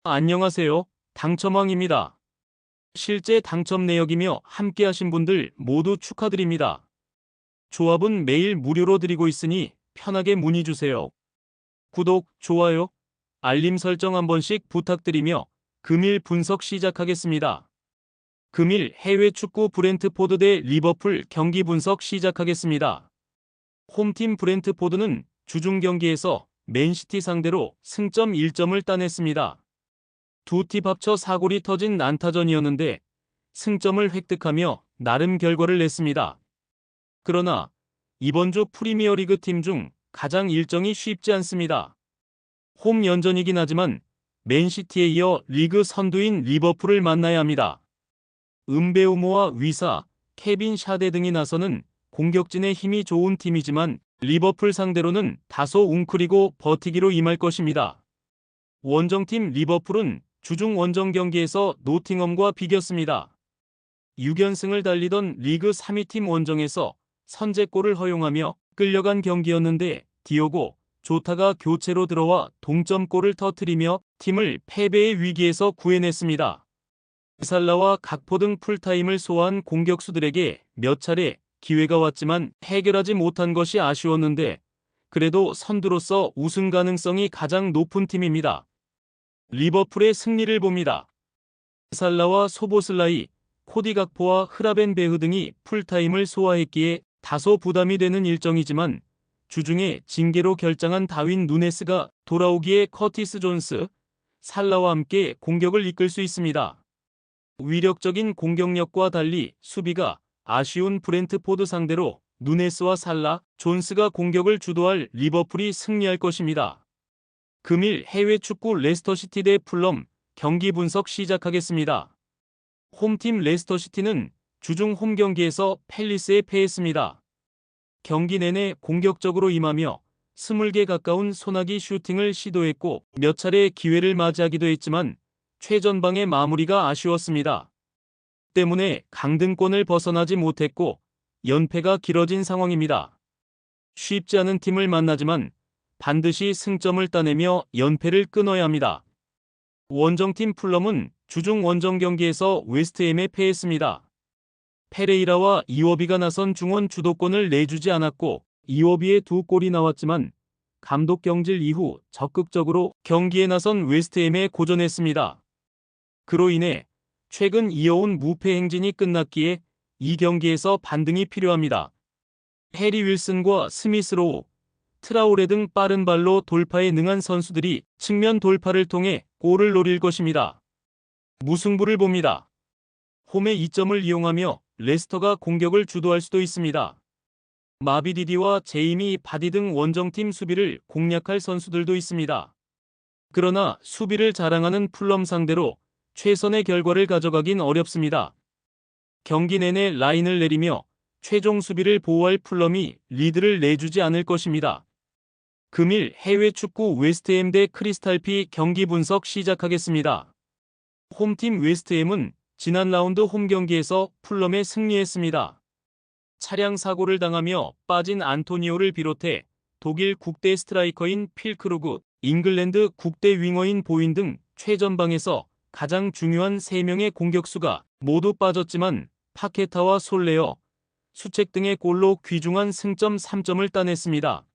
안녕하세요. 당첨왕입니다. 실제 당첨 내역이며 함께하신 분들 모두 축하드립니다. 조합은 매일 무료로 드리고 있으니 편하게 문의 주세요. 구독, 좋아요, 알림 설정 한 번씩 부탁드리며 금일 분석 시작하겠습니다. 금일 해외 축구 브렌트포드 대 리버풀 경기 분석 시작하겠습니다. 홈팀 브렌트포드는 주중 경기에서 맨시티 상대로 승점 1점을 따냈습니다. 두 팀 합쳐 4골이 터진 난타전이었는데 승점을 획득하며 나름 결과를 냈습니다. 그러나 이번 주 프리미어리그 팀 중 가장 일정이 쉽지 않습니다. 홈 연전이긴 하지만 맨시티에 이어 리그 선두인 리버풀을 만나야 합니다. 은베우모와 위사, 케빈 샤데 등이 나서는 공격진의 힘이 좋은 팀이지만 리버풀 상대로는 다소 웅크리고 버티기로 임할 것입니다. 원정팀 리버풀은 주중 원정 경기에서 노팅엄과 비겼습니다. 6연승을 달리던 리그 3위 팀 원정에서 선제골을 허용하며 끌려간 경기였는데 디오고 조타가 교체로 들어와 동점골을 터뜨리며 팀을 패배의 위기에서 구해냈습니다. 살라와 각포 등 풀타임을 소화한 공격수들에게 몇 차례 기회가 왔지만 해결하지 못한 것이 아쉬웠는데 그래도 선두로서 우승 가능성이 가장 높은 팀입니다. 리버풀의 승리를 봅니다. 살라와 소보슬라이, 코디 각포와 흐라벤베흐 등이 풀타임을 소화했기에 다소 부담이 되는 일정이지만 주중에 징계로 결장한 다윈 누네스가 돌아오기에 커티스 존스, 살라와 함께 공격을 이끌 수 있습니다. 위력적인 공격력과 달리 수비가 아쉬운 브렌트포드 상대로 누네스와 살라, 존스가 공격을 주도할 리버풀이 승리할 것입니다. 금일 해외 축구 레스터시티 대 풀럼 경기 분석 시작하겠습니다. 홈팀 레스터시티는 주중 홈 경기에서 팰리스에 패했습니다. 경기 내내 공격적으로 임하며 20개 가까운 소나기 슈팅을 시도했고 몇 차례 기회를 맞이하기도 했지만 최전방의 마무리가 아쉬웠습니다. 때문에 강등권을 벗어나지 못했고 연패가 길어진 상황입니다. 쉽지 않은 팀을 만나지만 반드시 승점을 따내며 연패를 끊어야 합니다. 원정팀 풀럼은 주중 원정 경기에서 웨스트햄에 패했습니다. 페레이라와 이워비가 나선 중원 주도권을 내주지 않았고 이워비의 두 골이 나왔지만 감독 경질 이후 적극적으로 경기에 나선 웨스트햄에 고전했습니다. 그로 인해 최근 이어온 무패 행진이 끝났기에 이 경기에서 반등이 필요합니다. 해리 윌슨과 스미스 로우, 트라오레 등 빠른 발로 돌파에 능한 선수들이 측면 돌파를 통해 골을 노릴 것입니다. 무승부를 봅니다. 홈의 이점을 이용하며 레스터가 공격을 주도할 수도 있습니다. 마비디디와 제이미 바디 등 원정팀 수비를 공략할 선수들도 있습니다. 그러나 수비를 자랑하는 풀럼 상대로 최선의 결과를 가져가긴 어렵습니다. 경기 내내 라인을 내리며 최종 수비를 보호할 풀럼이 리드를 내주지 않을 것입니다. 금일 해외 축구 웨스트햄 대 크리스탈피 경기 분석 시작하겠습니다. 홈팀 웨스트햄은 지난 라운드 홈 경기에서 풀럼에 승리했습니다. 차량 사고를 당하며 빠진 안토니오를 비롯해 독일 국대 스트라이커인 필크루그, 잉글랜드 국대 윙어인 보인 등 최전방에서 가장 중요한 3명의 공격수가 모두 빠졌지만 파케타와 솔레어, 수책 등의 골로 귀중한 승점 3점을 따냈습니다.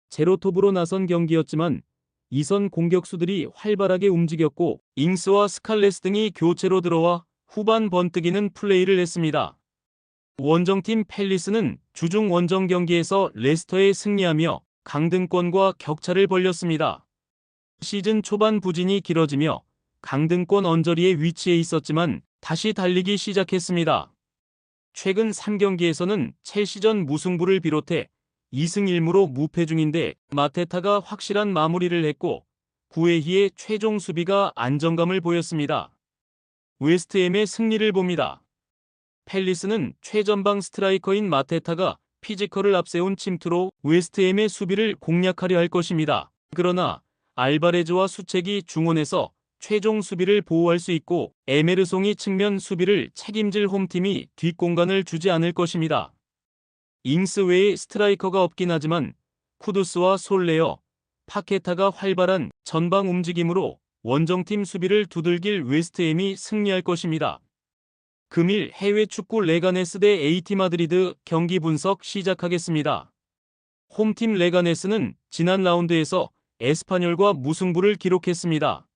제로톱으로 나선 경기였지만 이선 공격수들이 활발하게 움직였고 잉스와 스칼레스 등이 교체로 들어와 후반 번뜩이는 플레이를 했습니다. 원정팀 팰리스는 주중 원정 경기에서 레스터에 승리하며 강등권과 격차를 벌렸습니다. 시즌 초반 부진이 길어지며 강등권 언저리에 위치해 있었지만 다시 달리기 시작했습니다. 최근 3경기에서는 첼시전 무승부를 비롯해 2승 1무로 무패 중인데 마테타가 확실한 마무리를 했고 구에히의 최종 수비가 안정감을 보였습니다. 웨스트햄의 승리를 봅니다. 팰리스는 최전방 스트라이커인 마테타가 피지컬을 앞세운 침투로 웨스트햄의 수비를 공략하려 할 것입니다. 그러나 알바레즈와 수책이 중원에서 최종 수비를 보호할 수 있고 에메르송이 측면 수비를 책임질 홈팀이 뒷공간을 주지 않을 것입니다. 잉스 외에 스트라이커가 없긴 하지만 쿠두스와 솔레어, 파케타가 활발한 전방 움직임으로 원정팀 수비를 두들길 웨스트햄이 승리할 것입니다. 금일 해외 축구 레가네스 대 AT 마드리드 경기 분석 시작하겠습니다. 홈팀 레가네스는 지난 라운드에서 에스파뇰과 무승부를 기록했습니다.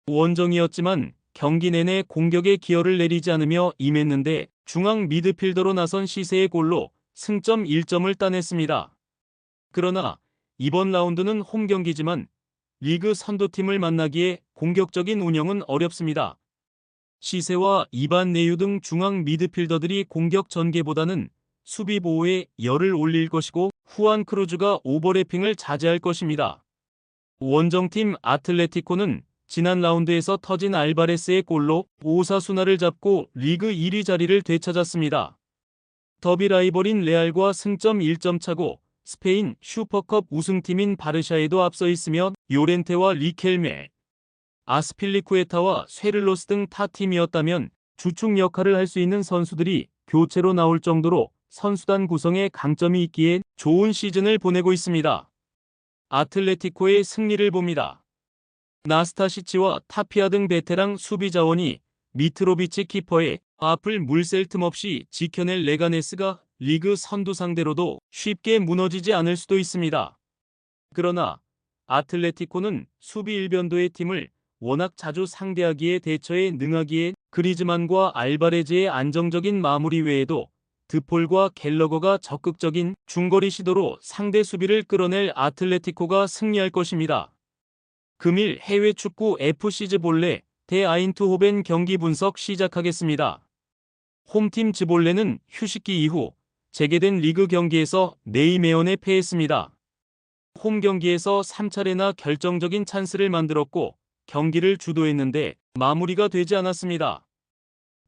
원정이었지만 경기 내내 공격에 기여를 내리지 않으며 임했는데 중앙 미드필더로 나선 시세의 골로 승점 1점을 따냈습니다. 그러나 이번 라운드는 홈 경기지만 리그 선두팀을 만나기에 공격적인 운영은 어렵습니다. 시세와 이반 네유 등 중앙 미드필더들이 공격 전개보다는 수비 보호에 열을 올릴 것이고 후안 크루즈가 오버래핑을 자제할 것입니다. 원정팀 아틀레티코는 지난 라운드에서 터진 알바레스의 골로 오사수나를 잡고 리그 1위 자리를 되찾았습니다. 더비 라이벌인 레알과 승점 1점 차고 스페인 슈퍼컵 우승팀인 바르샤에도 앞서 있으며 요렌테와 리켈메, 아스필리쿠에타와 쇠를로스 등 타 팀이었다면 주축 역할을 할 수 있는 선수들이 교체로 나올 정도로 선수단 구성에 강점이 있기에 좋은 시즌을 보내고 있습니다. 아틀레티코의 승리를 봅니다. 나스타시치와 타피아 등 베테랑 수비 자원이 미트로비치 키퍼의 앞을 물샐 틈 없이 지켜낼 레가네스가 리그 선두 상대로도 쉽게 무너지지 않을 수도 있습니다. 그러나 아틀레티코는 수비 일변도의 팀을 워낙 자주 상대하기에 대처에 능하기에 그리즈만과 알바레즈의 안정적인 마무리 외에도 드폴과 갤러거가 적극적인 중거리 시도로 상대 수비를 끌어낼 아틀레티코가 승리할 것입니다. 금일 해외 축구 FC 즈볼레 대 아인트호벤 경기 분석 시작하겠습니다. 홈팀 즈볼레는 휴식기 이후 재개된 리그 경기에서 네이메온에 패했습니다. 홈 경기에서 3차례나 결정적인 찬스를 만들었고 경기를 주도했는데 마무리가 되지 않았습니다.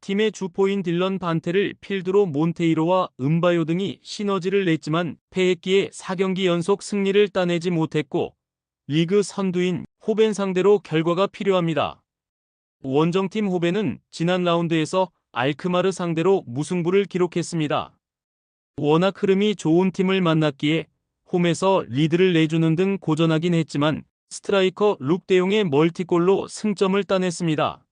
팀의 주포인 딜런 반테를 필드로 몬테이로와 음바요 등이 시너지를 냈지만 패했기에 4경기 연속 승리를 따내지 못했고 리그 선두인 호벤 상대로 결과가 필요합니다. 원정팀 호벤은 지난 라운드에서 알크마르 상대로 무승부를 기록했습니다. 워낙 흐름이 좋은 팀을 만났기에 홈에서 리드를 내주는 등 고전하긴 했지만 스트라이커 룩 대용의 멀티골로 승점을 따냈습니다.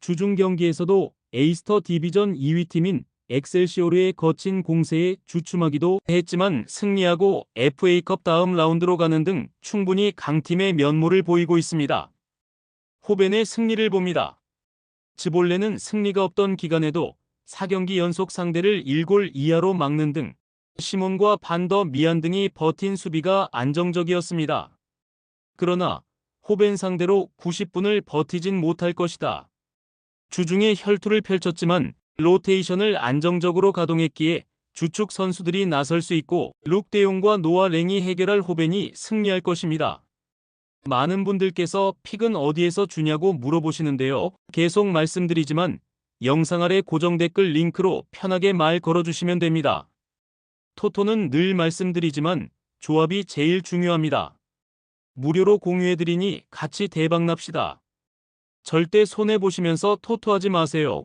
주중 경기에서도 에이스터 디비전 2위 팀인 엑셀시오르의 거친 공세에 주춤하기도 했지만 승리하고 FA컵 다음 라운드로 가는 등 충분히 강팀의 면모를 보이고 있습니다. 호벤의 승리를 봅니다. 즈볼레는 승리가 없던 기간에도 4경기 연속 상대를 1골 이하로 막는 등 시몬과 반더 미안 등이 버틴 수비가 안정적이었습니다. 그러나 호벤 상대로 90분을 버티진 못할 것이다. 주중에 혈투를 펼쳤지만 로테이션을 안정적으로 가동했기에 주축 선수들이 나설 수 있고 룩 대용과 노아 랭이 해결할 호벤이 승리할 것입니다. 많은 분들께서 픽은 어디에서 주냐고 물어보시는데요. 계속 말씀드리지만 영상 아래 고정 댓글 링크로 편하게 말 걸어주시면 됩니다. 토토는 늘 말씀드리지만 조합이 제일 중요합니다. 무료로 공유해드리니 같이 대박납시다. 절대 손해보시면서 토토하지 마세요.